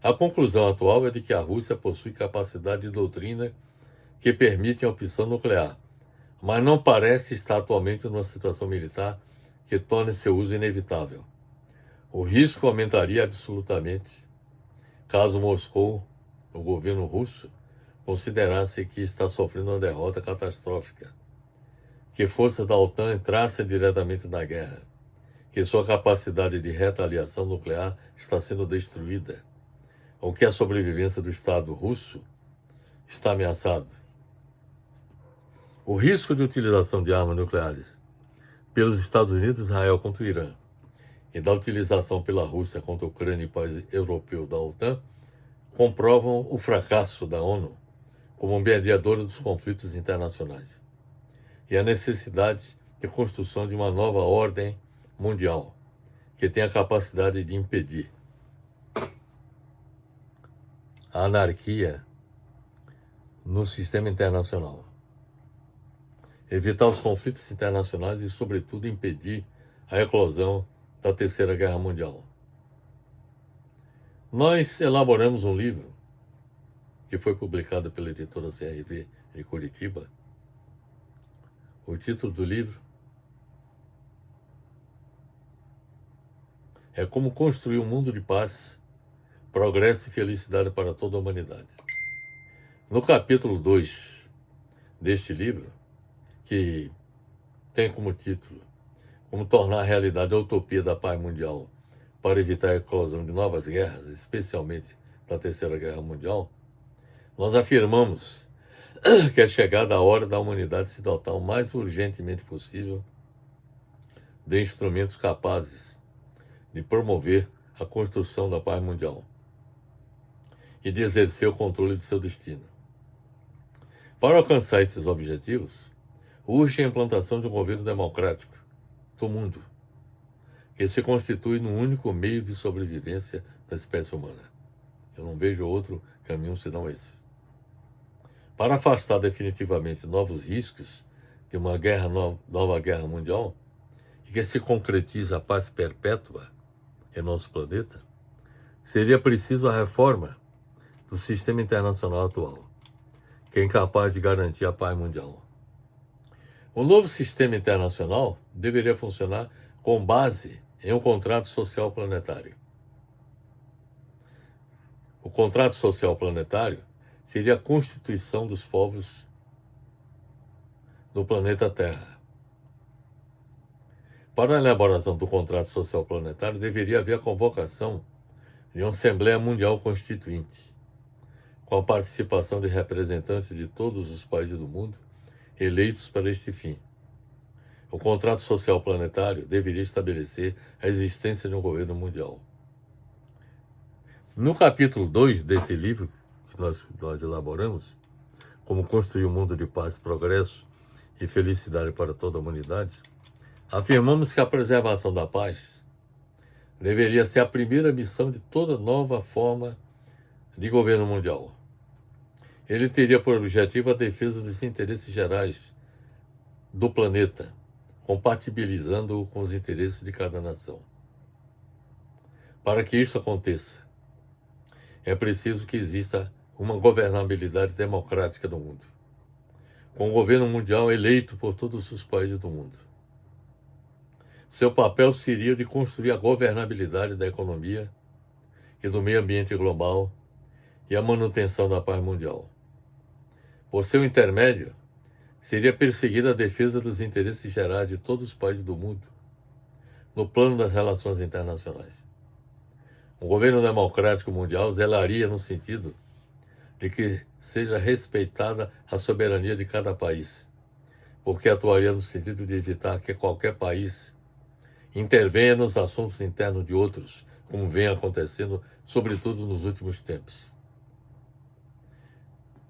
[SPEAKER 1] A conclusão atual é de que a Rússia possui capacidade de doutrina que permite a opção nuclear, mas não parece estar atualmente numa situação militar que torne seu uso inevitável. O risco aumentaria absolutamente caso Moscou, o governo russo, considerasse que está sofrendo uma derrota catastrófica, que forças da OTAN entrassem diretamente na guerra, que sua capacidade de retaliação nuclear está sendo destruída, ou que a sobrevivência do Estado russo está ameaçada. O risco de utilização de armas nucleares pelos Estados Unidos e Israel contra o Irã e da utilização pela Rússia contra a Ucrânia e países europeus da OTAN comprovam o fracasso da ONU como mediadora dos conflitos internacionais e a necessidade de construção de uma nova ordem mundial que tenha a capacidade de impedir a anarquia no sistema internacional, evitar os conflitos internacionais e, sobretudo, impedir a eclosão da Terceira Guerra Mundial. Nós elaboramos um livro que foi publicado pela editora CRV de Curitiba. O título do livro é Como Construir um Mundo de Paz, Progresso e Felicidade para toda a Humanidade. No capítulo 2 deste livro, que tem como título Como Tornar a Realidade a Utopia da Paz Mundial para evitar a eclosão de novas guerras, especialmente da Terceira Guerra Mundial, nós afirmamos que é chegada a hora da humanidade se dotar o mais urgentemente possível de instrumentos capazes de promover a construção da paz mundial e de exercer o controle de seu destino. Para alcançar esses objetivos, urge a implantação de um governo democrático do mundo, que se constitui no único meio de sobrevivência da espécie humana. Eu não vejo outro caminho senão esse. Para afastar definitivamente novos riscos de uma nova guerra mundial, e que se concretize a paz perpétua em nosso planeta, seria preciso a reforma do sistema internacional atual, que é incapaz de garantir a paz mundial. O novo sistema internacional deveria funcionar com base em um contrato social planetário. O contrato social planetário seria a constituição dos povos do planeta Terra. Para a elaboração do contrato social planetário, deveria haver a convocação de uma Assembleia Mundial Constituinte, com a participação de representantes de todos os países do mundo, eleitos para este fim. O contrato social planetário deveria estabelecer a existência de um governo mundial. No capítulo 2 desse livro, que nós elaboramos, Como Construir um Mundo de Paz, Progresso e Felicidade para toda a Humanidade, afirmamos que a preservação da paz deveria ser a primeira missão de toda nova forma de governo mundial. Ele teria por objetivo a defesa dos interesses gerais do planeta, compatibilizando-o com os interesses de cada nação. Para que isso aconteça, é preciso que exista uma governabilidade democrática do mundo, com um governo mundial eleito por todos os países do mundo. seu papel seria de construir a governabilidade da economia e do meio ambiente global e a manutenção da paz mundial. Por seu intermédio, seria perseguida a defesa dos interesses gerais de todos os países do mundo, no plano das relações internacionais. Um governo democrático mundial zelaria no sentido de que seja respeitada a soberania de cada país, porque atuaria no sentido de evitar que qualquer país intervenha nos assuntos internos de outros, como vem acontecendo, sobretudo nos últimos tempos.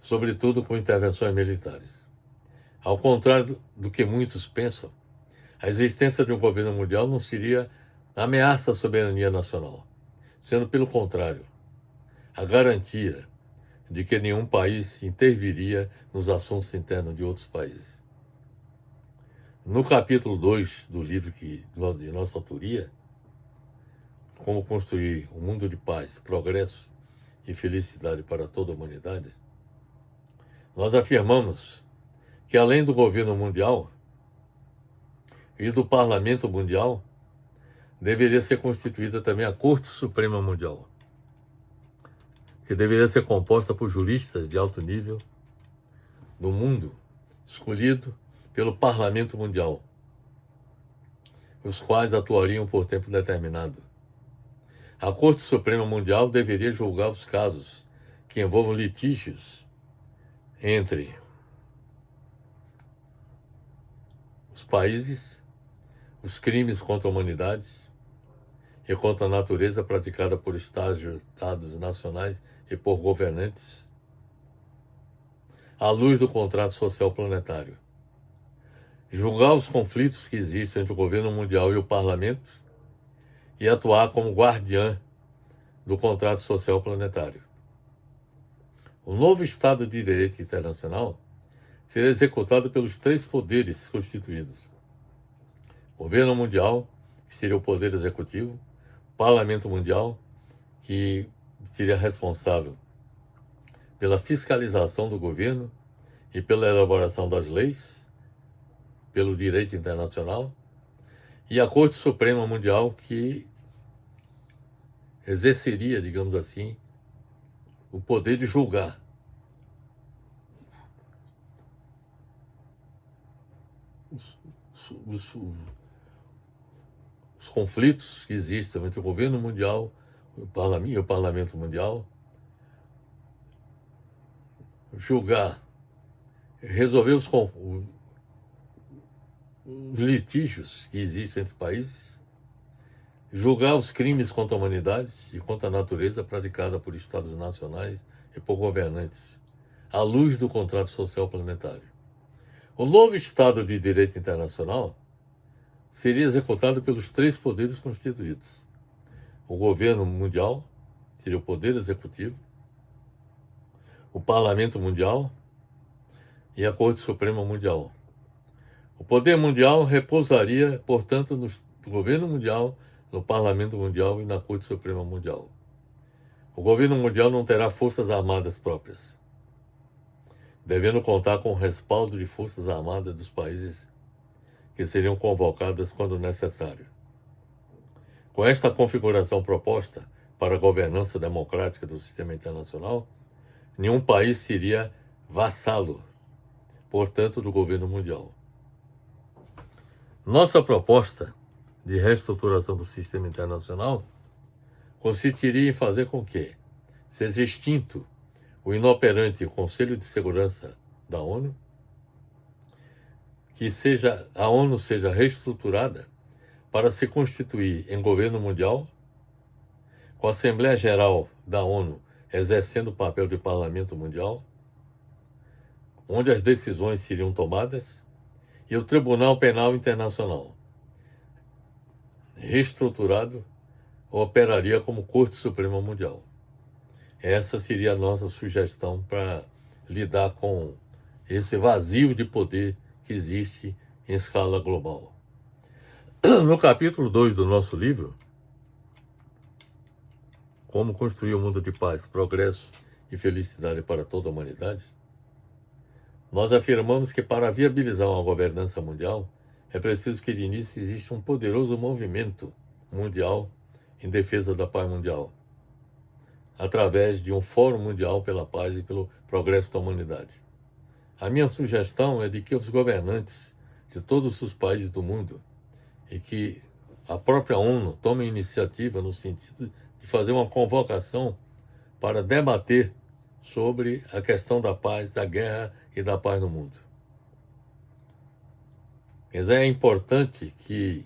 [SPEAKER 1] Sobretudo com intervenções militares. Ao contrário do que muitos pensam, a existência de um governo mundial não seria ameaça à soberania nacional, sendo, pelo contrário, a garantia de que nenhum país interviria nos assuntos internos de outros países. No capítulo 2 do livro de nossa autoria, Como Construir um Mundo de Paz, Progresso e Felicidade para toda a Humanidade, nós afirmamos que, além do governo mundial e do parlamento mundial, deveria ser constituída também a Corte Suprema Mundial, que deveria ser composta por juristas de alto nível do mundo, escolhido pelo Parlamento Mundial, os quais atuariam por tempo determinado. A Corte Suprema Mundial deveria julgar os casos que envolvam litígios entre os países, os crimes contra a humanidade e contra a natureza praticada por estados nacionais e por governantes, à luz do contrato social planetário. Julgar os conflitos que existem entre o governo mundial e o parlamento e atuar como guardiã do contrato social planetário. O novo Estado de Direito Internacional será executado pelos 3 poderes constituídos: Governo Mundial, que seria o poder executivo; Parlamento Mundial, que seria responsável pela fiscalização do governo e pela elaboração das leis, pelo direito internacional; e a Corte Suprema Mundial, que exerceria, digamos assim, o poder de julgar os conflitos que existem entre o governo mundial e o parlamento mundial, julgar, resolver os litígios que existem entre países, julgar os crimes contra a humanidade e contra a natureza praticada por estados nacionais e por governantes, à luz do contrato social planetário. O novo Estado de Direito Internacional seria executado pelos 3 poderes constituídos: o governo mundial, seria o poder executivo; o Parlamento Mundial e a Corte Suprema Mundial. O poder mundial repousaria, portanto, no governo mundial, no Parlamento Mundial e na Corte Suprema Mundial. O governo mundial não terá forças armadas próprias, devendo contar com o respaldo de forças armadas dos países que seriam convocadas quando necessário. Com esta configuração proposta para a governança democrática do sistema internacional, nenhum país seria vassalo, portanto, do governo mundial. Nossa proposta de reestruturação do sistema internacional consistiria em fazer com que seja extinto o inoperante Conselho de Segurança da ONU, que a ONU seja reestruturada para se constituir em governo mundial, com a Assembleia Geral da ONU exercendo o papel de parlamento mundial, onde as decisões seriam tomadas, e o Tribunal Penal Internacional, reestruturado, operaria como Corte Suprema Mundial. Essa seria a nossa sugestão para lidar com esse vazio de poder que existe em escala global. No capítulo 2 do nosso livro, Como Construir um Mundo de Paz, Progresso e Felicidade para toda a Humanidade, nós afirmamos que, para viabilizar uma governança mundial é preciso que de início exista um poderoso movimento mundial em defesa da paz mundial, através de um Fórum Mundial pela Paz e pelo Progresso da Humanidade. A minha sugestão é de que os governantes de todos os países do mundo e que a própria ONU tome iniciativa no sentido de fazer uma convocação para debater sobre a questão da paz, da guerra e da paz no mundo. Quer dizer, é importante que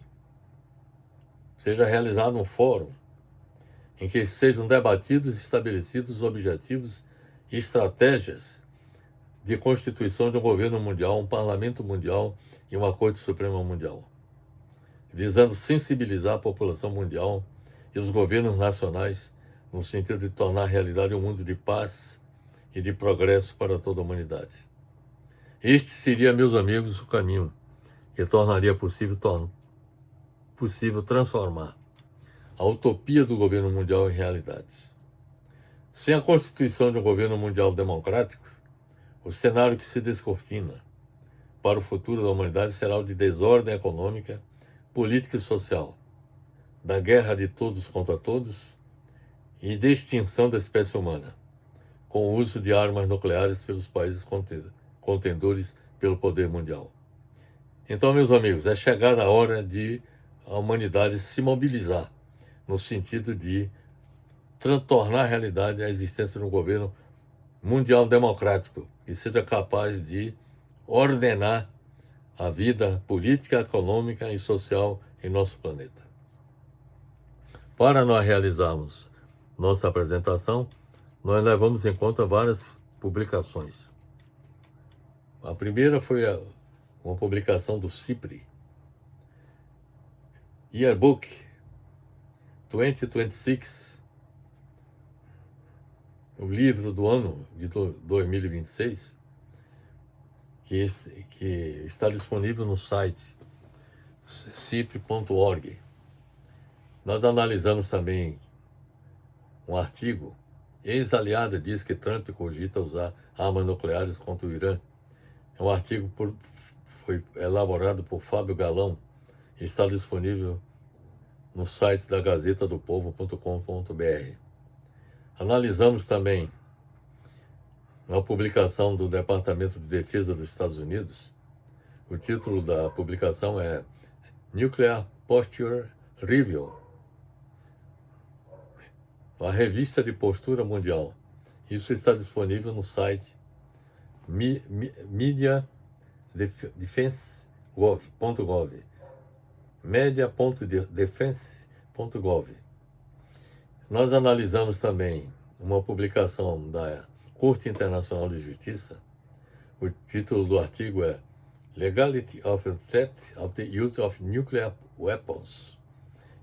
[SPEAKER 1] seja realizado um fórum em que sejam debatidos e estabelecidos objetivos e estratégias de constituição de um governo mundial, um parlamento mundial e uma Corte Suprema Mundial, visando sensibilizar a população mundial e os governos nacionais no sentido de tornar realidade um mundo de paz e de progresso para toda a humanidade. Este seria, meus amigos, o caminho que tornaria possível transformar a utopia do governo mundial em realidade. Sem a constituição de um governo mundial democrático, o cenário que se descortina para o futuro da humanidade será o de desordem econômica, política e social, da guerra de todos contra todos e de extinção da espécie humana, com o uso de armas nucleares pelos países contendores pelo poder mundial. Então, meus amigos, é chegada a hora de a humanidade se mobilizar no sentido de tornar realidade a existência de um governo mundial democrático que seja capaz de ordenar a vida política, econômica e social em nosso planeta. Para nós realizarmos nossa apresentação, nós levamos em conta várias publicações. A primeira foi uma publicação do CIPRI, Yearbook 2026, o livro do ano de 2026, que está disponível no site cipri.org. Nós analisamos também um artigo, ex-aliada diz que Trump cogita usar armas nucleares contra o Irã. É um artigo foi elaborado por Fábio Galão e está disponível no site da gazetadopovo.com.br. Analisamos também a publicação do Departamento de Defesa dos Estados Unidos. O título da publicação é Nuclear Posture Review, a revista de postura mundial. Isso está disponível no site mediadefense.gov, media.defense.gov. Nós analisamos também uma publicação da Corte Internacional de Justiça. O título do artigo é Legality of the Threat of the Use of Nuclear Weapons.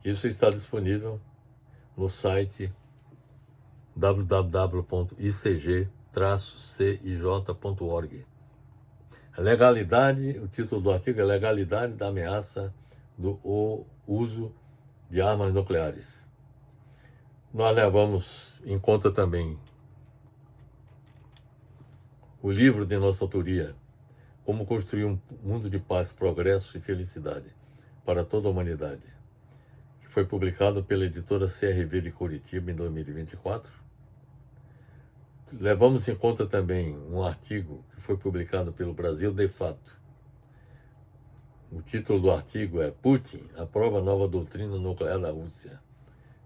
[SPEAKER 1] Isso está disponível no site www.icg-cij.org. A legalidade, o título do artigo é Legalidade da ameaça do uso de armas nucleares. Nós levamos em conta também o livro de nossa autoria, Como Construir um Mundo de Paz, Progresso e Felicidade para toda a Humanidade, que foi publicado pela editora CRV de Curitiba em 2024. Levamos em conta também um artigo que foi publicado pelo Brasil de Fato. O título do artigo é Putin aprova a nova doutrina nuclear da Rússia,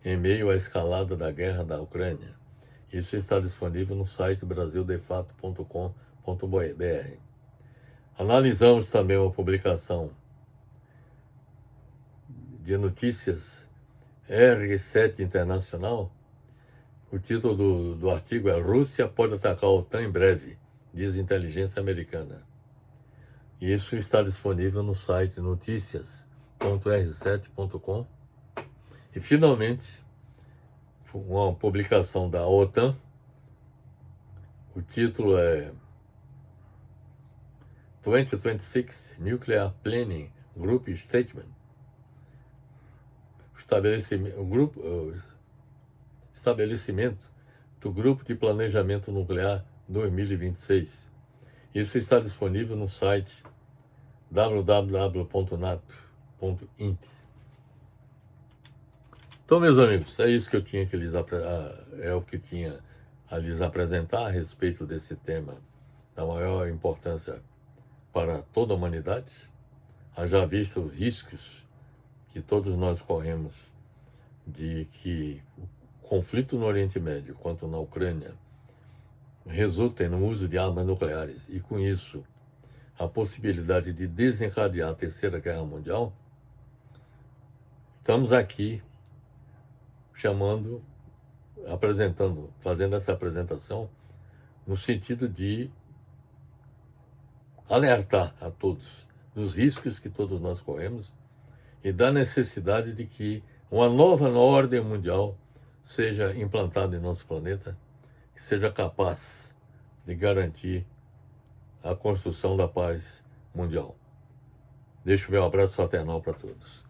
[SPEAKER 1] em meio à escalada da guerra da Ucrânia. Isso está disponível no site brasildefato.com.br. Analisamos também uma publicação de notícias R7 Internacional. O título do artigo é Rússia pode atacar a OTAN em breve, diz inteligência americana. E isso está disponível no site noticias.r7.com. E, finalmente, uma publicação da OTAN. O título é 2026 Nuclear Planning Group Statement. Estabelecimento do Grupo de Planejamento Nuclear 2026. Isso está disponível no site www.nato.int. Então, meus amigos, é isso que eu tinha que é o que tinha a lhes apresentar a respeito desse tema da maior importância para toda a humanidade, haja vista os riscos que todos nós corremos de que o conflito no Oriente Médio quanto na Ucrânia resultem no uso de armas nucleares e, com isso, a possibilidade de desencadear a Terceira Guerra Mundial. Estamos aqui fazendo essa apresentação no sentido de alertar a todos dos riscos que todos nós corremos e da necessidade de que uma nova ordem mundial seja implantada em nosso planeta, que seja capaz de garantir a construção da paz mundial. Deixo meu abraço fraternal para todos.